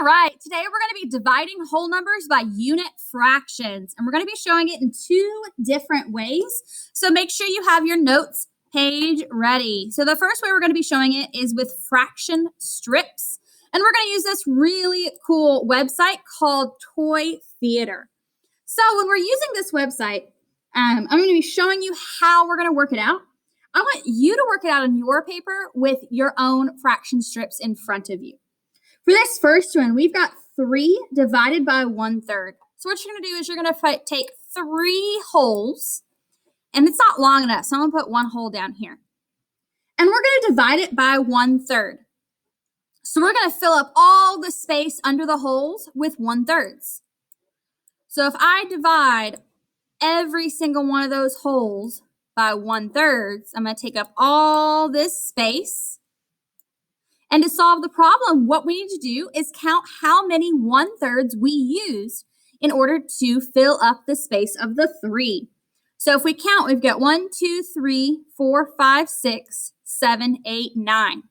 All right, today we're going to be dividing whole numbers by unit fractions, and we're going to be showing it in two different ways. So make sure you have your notes page ready. So the first way we're going to be showing it is with fraction strips, and we're going to use this really cool website called Toy Theater. So when we're using this website, I'm going to be showing you how we're going to work it out. I want you to work it out on your paper with your own fraction strips in front of you. For this first one, we've got 3 divided by 1/3. So what you're going to do is you're going to take 3 wholes, and it's not long enough, so I'm going to put 1 hole down here. And we're going to divide it by 1/3. So we're going to fill up all the space under the holes with 1/3. So if I divide every single one of those holes by 1/3, I'm going to take up all this space. And to solve the problem, what we need to do is count how many 1/3 we used in order to fill up the space of the 3. So if we count, we've got 1, 2, 3, 4, 5, 6, 7, 8, 9.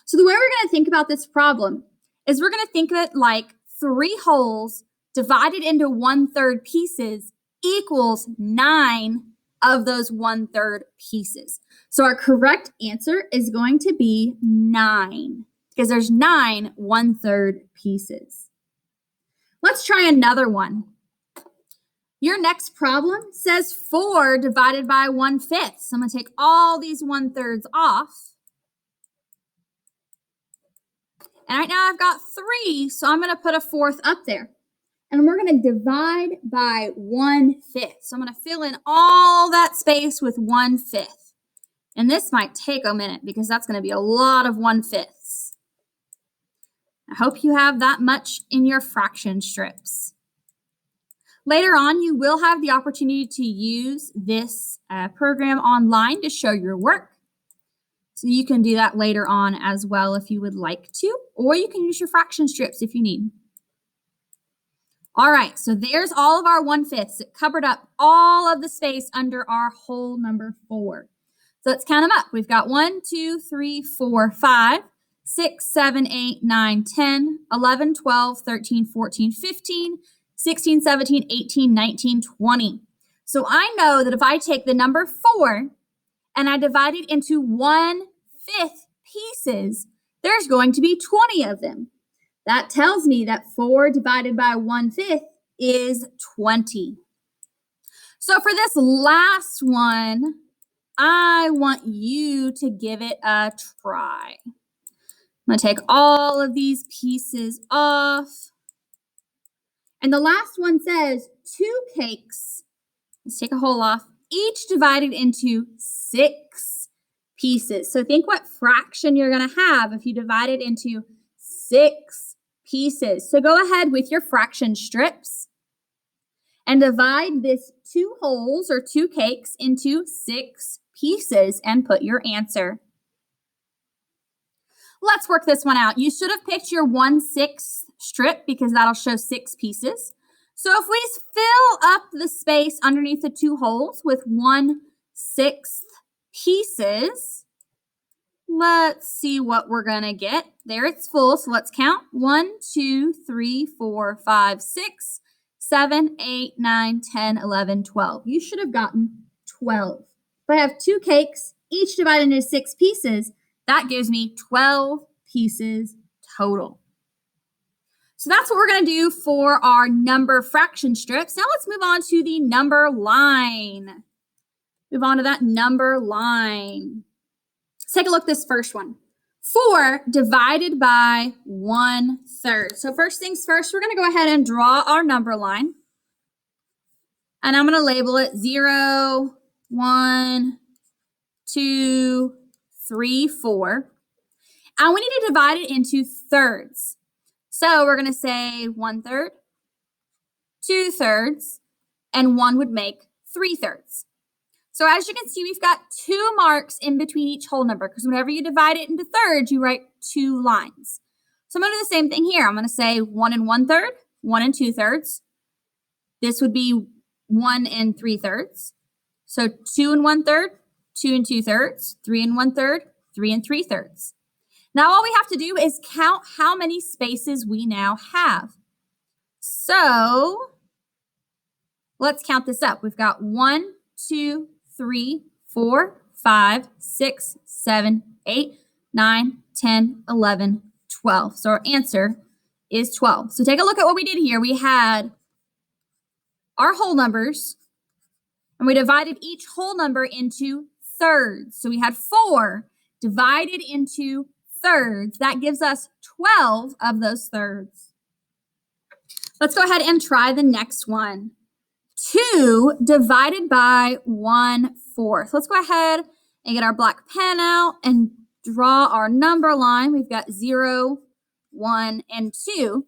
So the way we're going to think about this problem is we're going to think of it like 3 holes divided into 1/3 pieces equals 9 of those 1/3 pieces. So our correct answer is going to be 9 because there's 9 1/3 pieces. Let's try another one. Your next problem says 4 divided by 1/5. So I'm going to take all these 1/3 off. And right now I've got 3, so I'm going to put a 4th up there. And we're going to divide by 1/5. So I'm going to fill in all that space with 1/5. And this might take a minute because that's going to be a lot of 1/5s. I hope you have that much in your fraction strips. Later on, you will have the opportunity to use this program online to show your work. So you can do that later on as well if you would like to, or you can use your fraction strips if you need. All right, so there's all of our 1/5s. It covered up all of the space under our whole number 4. So let's count them up. We've got 1, 2, 3, 4, 5, 6, 7, 8, 9, 10, 11, 12, 13, 14, 15, 16, 17, 18, 19, 20. So I know that if I take the number 4 and I divide it into 1/5 pieces, there's going to be 20 of them. That tells me that 4 divided by 1/5 is 20. So for this last one, I want you to give it a try. I'm going to take all of these pieces off. And the last one says 2 cakes. Let's take a hole off. Each divided into 6 pieces. So think what fraction you're going to have if you divide it into 6 pieces. So go ahead with your fraction strips and divide this 2 holes or 2 cakes into 6 pieces and put your answer. Let's work this one out. You should have picked your 1/6 strip because that'll show 6 pieces. So if we fill up the space underneath the 2 holes with 1/6 pieces, let's see what we're going to get. There it's full, so let's count. 1, 2, 3, 4, 5, 6, 7, 8, 9, 10, 11, 12. You should have gotten 12. If I have 2 cakes, each divided into 6 pieces, that gives me 12 pieces total. So that's what we're going to do for our number fraction strips. Now let's move on to the number line. Move on to that number line. Let's take a look at this first one. 4 divided by 1/3. So first things first, we're going to go ahead and draw our number line. And I'm going to label it 0, 1, 2, 3, 4. And we need to divide it into thirds. So we're going to say 1/3, 2/3, and 1 would make 3/3. So as you can see, we've got 2 marks in between each whole number because whenever you divide it into thirds, you write 2 lines. So I'm going to do the same thing here. I'm going to say 1 1/3, 1 2/3. This would be 1 3/3. So 2 1/3, 2 2/3, 3 1/3, 3 3/3. Now all we have to do is count how many spaces we now have. So let's count this up. We've got 1, 2, 3, 4, 5, 6, 7, 8, 9, 10, 11, 12. So our answer is 12. So take a look at what we did here. We had our whole numbers, and we divided each whole number into thirds. So we had 4 divided into thirds. That gives us 12 of those thirds. Let's go ahead and try the next one. 2 divided by 1/4. Let's go ahead and get our black pen out and draw our number line. We've got 0, 1, and 2.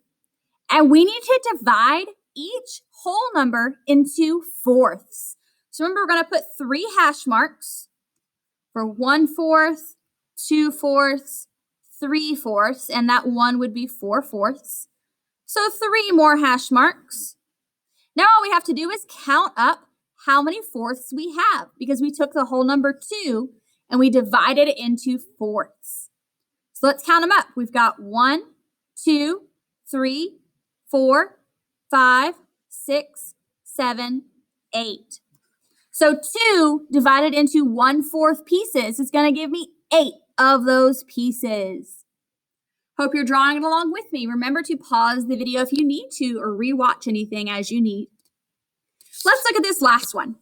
And we need to divide each whole number into fourths. So remember, we're going to put 3 hash marks for 1/4, 2/4, 3/4, and that 1 would be 4/4. So 3 more hash marks. Now all we have to do is count up how many fourths we have, because we took the whole number 2 and we divided it into fourths. So let's count them up. We've got 1, 2, 3, 4, 5, 6, 7, 8. So 2 divided into 1/4 pieces is going to give me 8 of those pieces. Hope you're drawing it along with me. Remember to pause the video if you need to, or rewatch anything as you need. Let's look at this last one.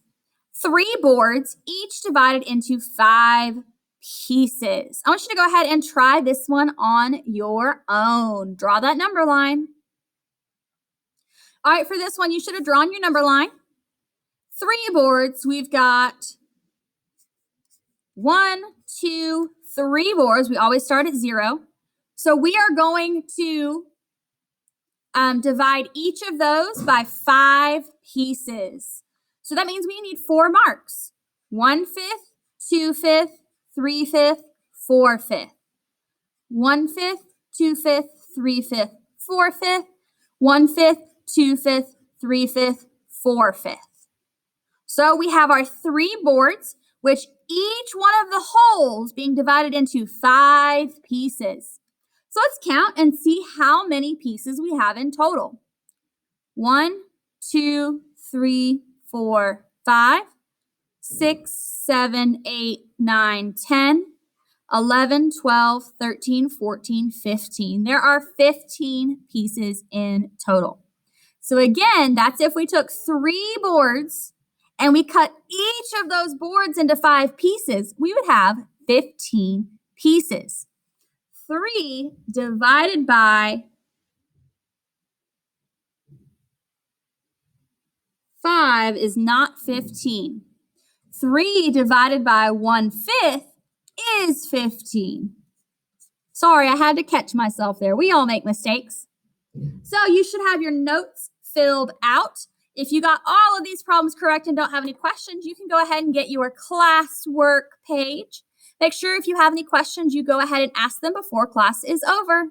3 boards, each divided into 5 pieces. I want you to go ahead and try this one on your own. Draw that number line. All right, for this one, you should have drawn your number line. 3 boards, we've got 1, 2, 3 boards. We always start at 0. So we are going to divide each of those by 5 pieces. So that means we need 4 marks. 1/5, 2/5, 3/5, 4/5. 1/5, 2/5, 3/5, 4/5. 1/5, 2/5, 3/5, 4/5. So we have our 3 boards, which each one of the holes being divided into 5 pieces. So let's count and see how many pieces we have in total. 1, 2, 3, 4, 5, 6, 7, 8, 9, 10, 11, 12, 13, 14, 15. There are 15 pieces in total. So again, that's if we took 3 boards and we cut each of those boards into 5 pieces, we would have 15 pieces. 3 divided by 5 is not 15. 3 divided by 1/5 is 15. Sorry, I had to catch myself there. We all make mistakes. So you should have your notes filled out. If you got all of these problems correct and don't have any questions, you can go ahead and get your classwork page. Make sure if you have any questions, you go ahead and ask them before class is over.